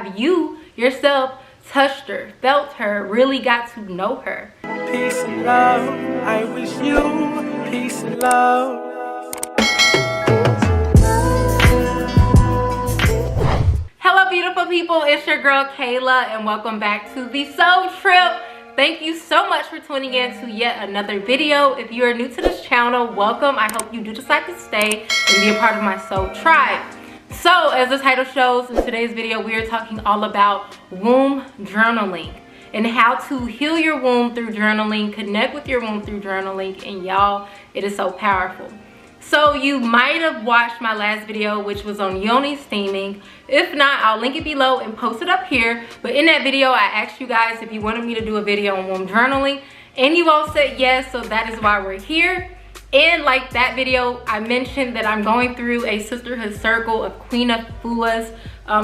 have you yourself touched her, felt her, really got to know her? Peace and love, I wish you peace and love. Hello beautiful people, it's your girl Kayla and welcome back to the Soul Trip. Thank you so much for tuning in to yet another video. If you are new to this channel, welcome. I hope you do decide to stay and be a part of my soul tribe. So as the title shows, in today's video we are talking all about womb journaling and how to heal your womb through journaling, connect with your womb through journaling, and y'all, it is so powerful. So you might have watched my last video, which was on yoni steaming. If not, I'll link it below and post it up here. But in that video, I asked you guys if you wanted me to do a video on womb journaling, and you all said yes, so that is why we're here. And like that video, I mentioned that I'm going through a sisterhood circle of Queen of Fua's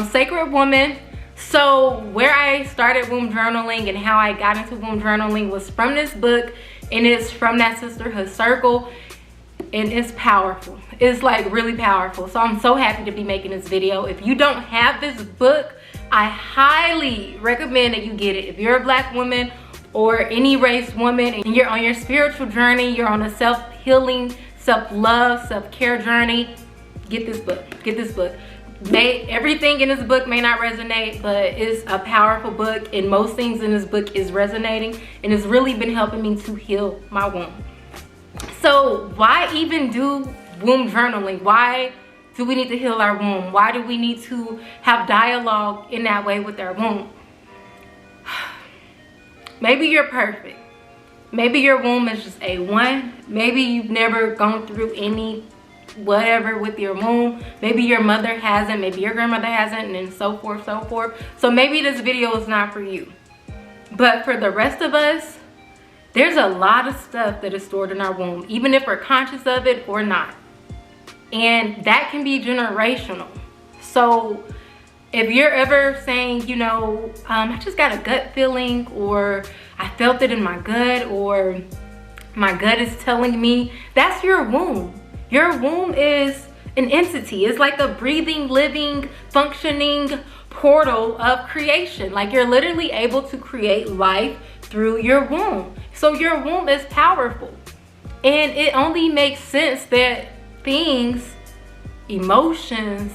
sacred woman. So where I started womb journaling and how I got into womb journaling was from this book, and it's from that sisterhood circle. And it's powerful. It's like really powerful. So I'm so happy to be making this video. If you don't have this book, I highly recommend that you get it. If you're a black woman or any race woman and you're on your spiritual journey, you're on a self-healing, self-love, self-care journey, get this book. Get this book. Everything in this book may not resonate, but it's a powerful book, and most things in this book is resonating, and it's really been helping me to heal my womb. So why even do womb journaling? Why do we need to heal our womb? Why do we need to have dialogue in that way with our womb? Maybe you're perfect. Maybe your womb is just A1. Maybe you've never gone through any whatever with your womb. Maybe your mother hasn't, maybe your grandmother hasn't, and so forth, so forth. So maybe this video is not for you. But for the rest of us, there's a lot of stuff that is stored in our womb, even if we're conscious of it or not. And that can be generational. So if you're ever saying, you know, I just got a gut feeling, or I felt it in my gut, or my gut is telling me, that's your womb. Your womb is an entity. It's like a breathing, living, functioning portal of creation. Like you're literally able to create life through your womb. So your womb is powerful, and it only makes sense that things, emotions,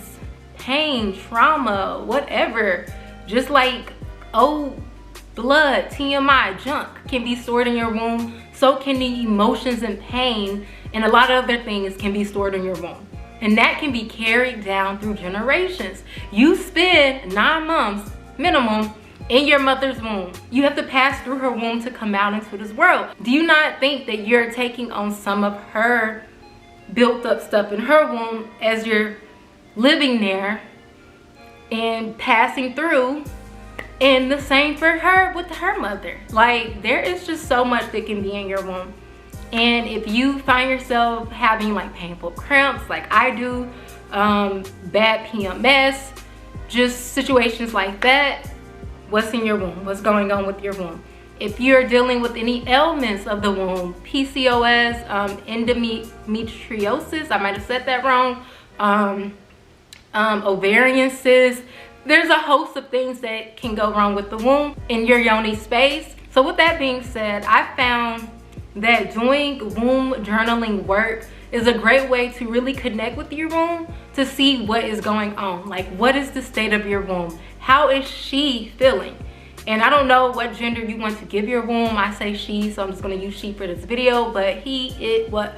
pain, trauma, whatever, just like old blood, TMI, junk can be stored in your womb, so can the emotions and pain and a lot of other things can be stored in your womb, and that can be carried down through generations. You spend 9 months minimum in your mother's womb. You have to pass through her womb to come out into this world. Do you not think that you're taking on some of her built up stuff in her womb as you're living there and passing through? And the same for her with her mother. Like, there is just so much that can be in your womb. And if you find yourself having like painful cramps like I do, bad PMS, just situations like that, what's in your womb? What's going on with your womb? If you're dealing with any ailments of the womb, PCOS, endometriosis, I might have said that wrong, ovarian cysts, there's a host of things that can go wrong with the womb in your yoni space. So with that being said, I found that doing womb journaling work is a great way to really connect with your womb to see what is going on. Like, what is the state of your womb? How is she feeling? And I don't know what gender you want to give your womb. I say she, so I'm just gonna use she for this video, but he, it, what,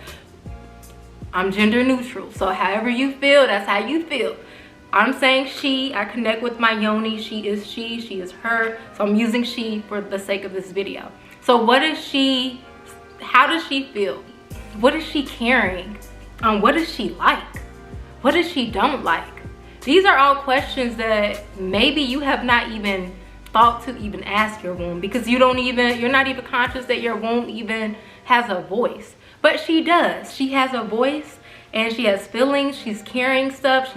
I'm gender neutral. So however you feel, that's how you feel. I'm saying she, I connect with my yoni, she is her. So I'm using she for the sake of this video. So what is she, how does she feel? What is she carrying? What does she like? What does she don't like? These are all questions that maybe you have not even thought to even ask your womb, because you're not even conscious that your womb even has a voice. But she does. She has a voice and she has feelings. She's carrying stuff.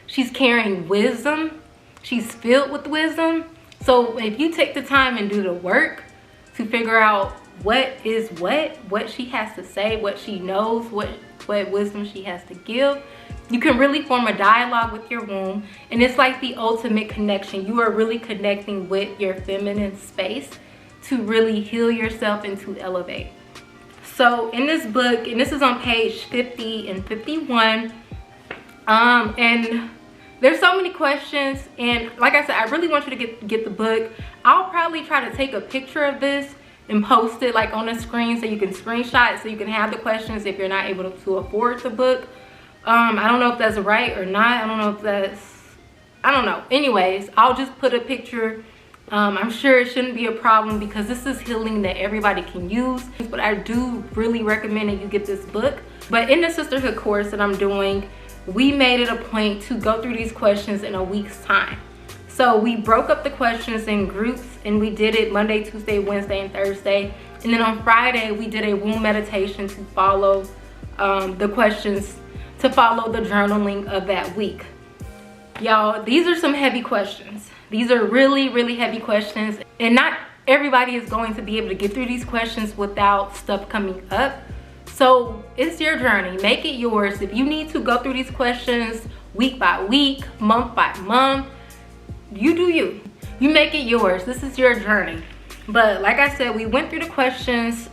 She's carrying wisdom. She's filled with wisdom. So if you take the time and do the work to figure out what she has to say, what she knows, what wisdom she has to give, You can really form a dialogue with your womb, and it's like the ultimate connection. You are really connecting with your feminine space to really heal yourself and to elevate. So in this book, and this is on page 50 and 51, and there's so many questions, and like I said, I really want you to get the book. I'll probably try to take a picture of this and post it like on the screen so you can screenshot it, so you can have the questions if you're not able to afford the book. I don't know if that's right or not. I don't know if that's, I don't know. Anyways, I'll just put a picture. I'm sure it shouldn't be a problem because this is healing that everybody can use. But I do really recommend that you get this book. But in the sisterhood course that I'm doing, we made it a point to go through these questions in a week's time. So we broke up the questions in groups, and we did it Monday, Tuesday, Wednesday, and Thursday. And then on Friday, we did a womb meditation to follow the questions, to follow the journaling of that week. Y'all, these are some heavy questions. These are really, really heavy questions. And not everybody is going to be able to get through these questions without stuff coming up. So it's your journey. Make it yours. If you need to go through these questions week by week, month by month, you do you. You make it yours. This is your journey. But like I said, we went through the questions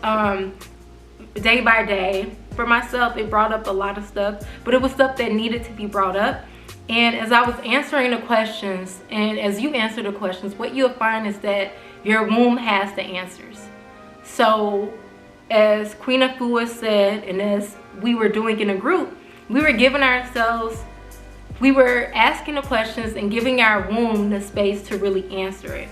day by day. For myself, it brought up a lot of stuff, but it was stuff that needed to be brought up. And as I was answering the questions, and as you answer the questions, what you'll find is that your womb has the answers. So as Queen Afua said, and as we were doing in a group, we were giving ourselves, we were asking the questions and giving our womb the space to really answer it.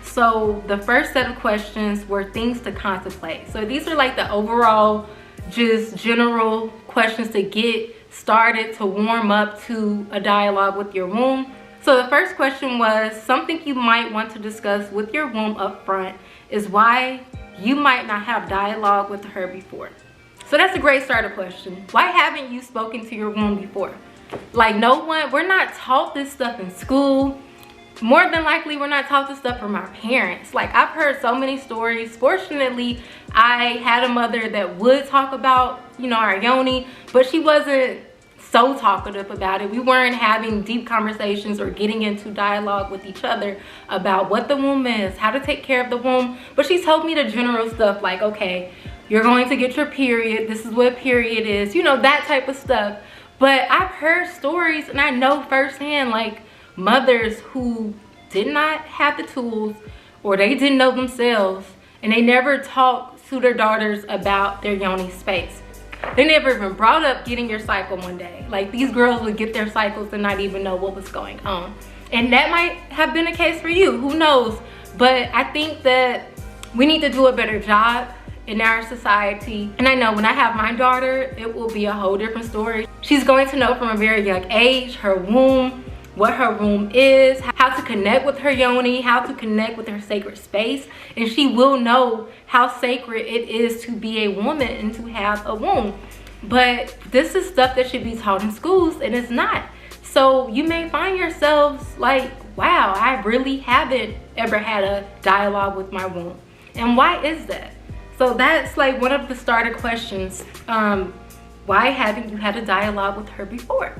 So the first set of questions were things to contemplate. So these are like the overall, just general questions to get started, to warm up to a dialogue with your womb. So the first question was, something you might want to discuss with your womb up front is why you might not have dialogue with her before. So that's a great starter question. Why haven't you spoken to your womb before? Like, no one, we're not taught this stuff in school. More than likely, we're not taught this stuff from our parents. Like, I've heard so many stories. Fortunately, I had a mother that would talk about, you know, our yoni, but she wasn't so talkative about it. We weren't having deep conversations or getting into dialogue with each other about what the womb is, how to take care of the womb. But she told me the general stuff like, okay, you're going to get your period. This is what a period is, you know, that type of stuff. But I've heard stories, and I know firsthand, like, mothers who did not have the tools, or they didn't know themselves, and they never talked to their daughters about their yoni space. They never even brought up getting your cycle one day. Like, these girls would get their cycles and not even know what was going on. And that might have been the case for you, who knows? But I think that we need to do a better job in our society. And I know when I have my daughter, it will be a whole different story. She's going to know from a very young age her womb, what her womb is, how to connect with her yoni, how to connect with her sacred space, and she will know how sacred it is to be a woman and to have a womb. But this is stuff that should be taught in schools, and it's not. So you may find yourselves like, wow, I really haven't ever had a dialogue with my womb. And why is that? So that's like one of the starter questions. Why haven't you had a dialogue with her before?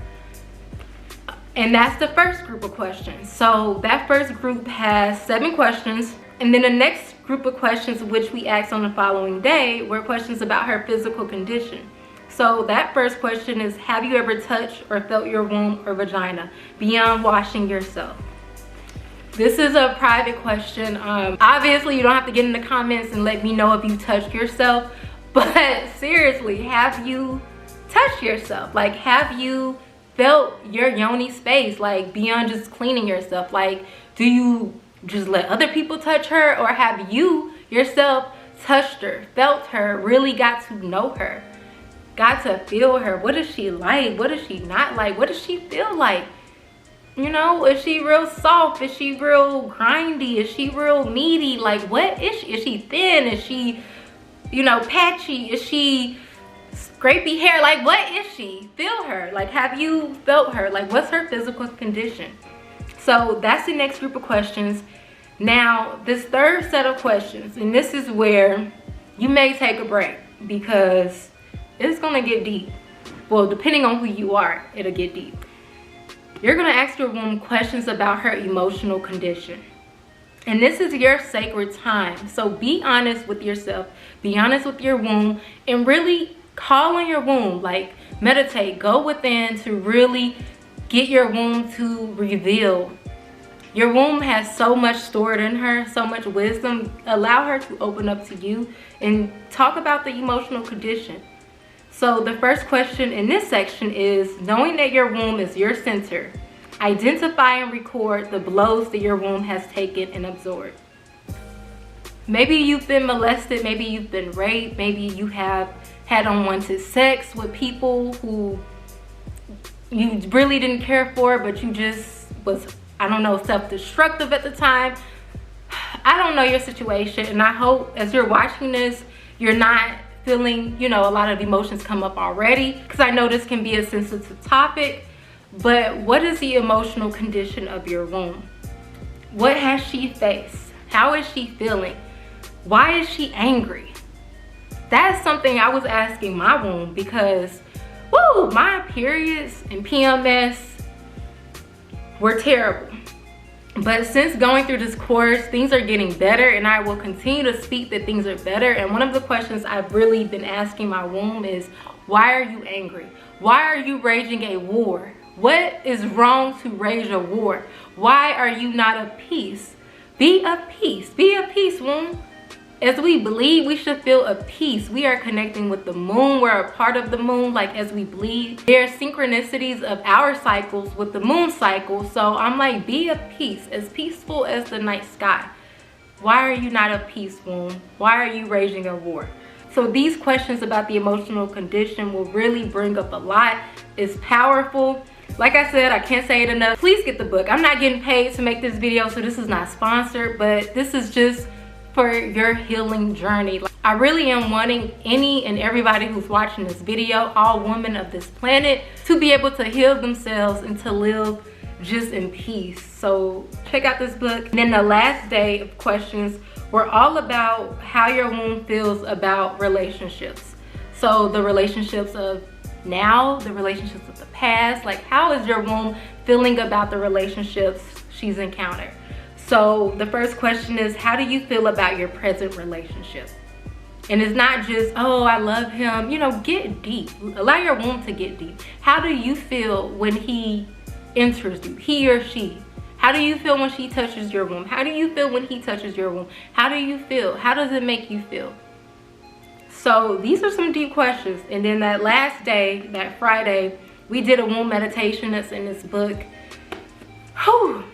And that's the first group of questions. So that first group has 7 questions. And then the next group of questions, which we asked on the following day, were questions about her physical condition. So that first question is, have you ever touched or felt your womb or vagina beyond washing yourself? This is a private question. Obviously, you don't have to get in the comments and let me know if you touched yourself. But seriously, have you touched yourself? Like, have you felt your yoni space, like beyond just cleaning yourself? Like, do you just let other people touch her, or have you yourself touched her, felt her, really got to know her, got to feel her? What is she like? What is she not like? What does she feel like? You know, is she real soft? Is she real grindy? Is she real meaty? Like, what is she? Is she thin? Is she, you know, patchy? Is she scrapey hair? Like, what is she? Feel her. Like, have you felt her? Like, what's her physical condition? So that's the next group of questions. Now, this third set of questions, and this is where you may take a break because it's gonna get deep. Well, depending on who you are, it'll get deep. You're gonna ask your womb questions about her emotional condition. And this is your sacred time. So be honest with yourself, be honest with your womb, and really call on your womb. Like, meditate, go within to really get your womb to reveal. Your womb has so much stored in her, so much wisdom. Allow her to open up to you and talk about the emotional condition. So the first question in this section is, knowing that your womb is your center, identify and record the blows that your womb has taken and absorbed. Maybe you've been molested, maybe you've been raped, maybe you have had unwanted sex with people who you really didn't care for, but you just was, I don't know, self-destructive at the time. I don't know your situation, and I hope as you're watching this, you're not feeling, you know, a lot of emotions come up already, because I know this can be a sensitive topic. But what is the emotional condition of your womb? What has she faced? How is she feeling? Why is she angry? That's something I was asking my womb, because woo, my periods and PMS were terrible. But since going through this course, things are getting better, and I will continue to speak that things are better. And one of the questions I've really been asking my womb is, why are you angry? Why are you raging a war? What is wrong to rage a war? Why are you not of peace? Be of peace. Be of peace, womb. As we bleed, we should feel a peace. We are connecting with the moon. We're a part of the moon. Like, as we bleed, there are synchronicities of our cycles with the moon cycle. So I'm like, be of peace, as peaceful as the night sky. Why are you not of peace, womb? Why are you raging a war? So these questions about the emotional condition will really bring up a lot. It's powerful. Like I said, I can't say it enough. Please get the book. I'm not getting paid to make this video, so this is not sponsored, but this is just for your healing journey. I really am wanting any and everybody who's watching this video, all women of this planet, to be able to heal themselves and to live just in peace. So check out this book. And then the last day of questions were all about how your womb feels about relationships. So the relationships of now, the relationships of the past, like how is your womb feeling about the relationships she's encountered? So the first question is, how do you feel about your present relationship? And it's not just, oh, I love him. You know, get deep. Allow your womb to get deep. How do you feel when he enters you, he or she? How do you feel when she touches your womb? How do you feel when he touches your womb? How do you feel? How does it make you feel? So these are some deep questions. And then that last day, that Friday, we did a womb meditation that's in this book. Whew.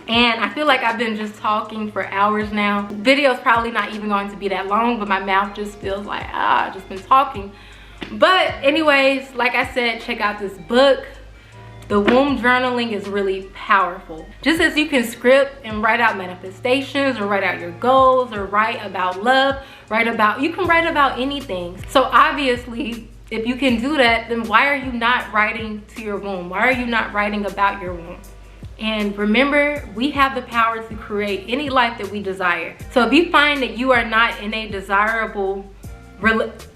And I feel like I've been just talking for hours now. The video's probably not even going to be that long, but my mouth just feels like, I've just been talking. But anyways, like I said, check out this book. The womb journaling is really powerful. Just as you can script and write out manifestations, or write out your goals, or write about love, you can write about anything. So obviously, if you can do that, then why are you not writing to your womb? Why are you not writing about your womb? And remember, we have the power to create any life that we desire. So if you find that you are not in a desirable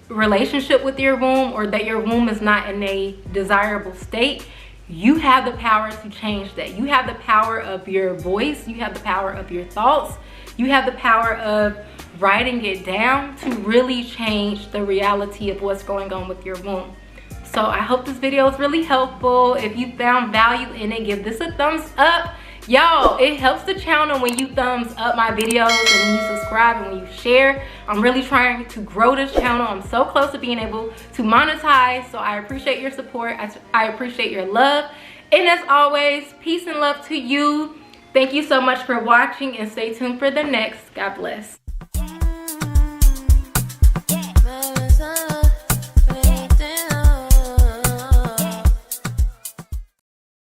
relationship with your womb, or that your womb is not in a desirable state, you have the power to change that. You have the power of your voice. You have the power of your thoughts. You have the power of writing it down to really change the reality of what's going on with your womb. So I hope this video is really helpful. If you found value in it, give this a thumbs up. Y'all, it helps the channel when you thumbs up my videos, and when you subscribe, and when you share. I'm really trying to grow this channel. I'm so close to being able to monetize. So I appreciate your support. I appreciate your love. And as always, peace and love to you. Thank you so much for watching, and stay tuned for the next. God bless.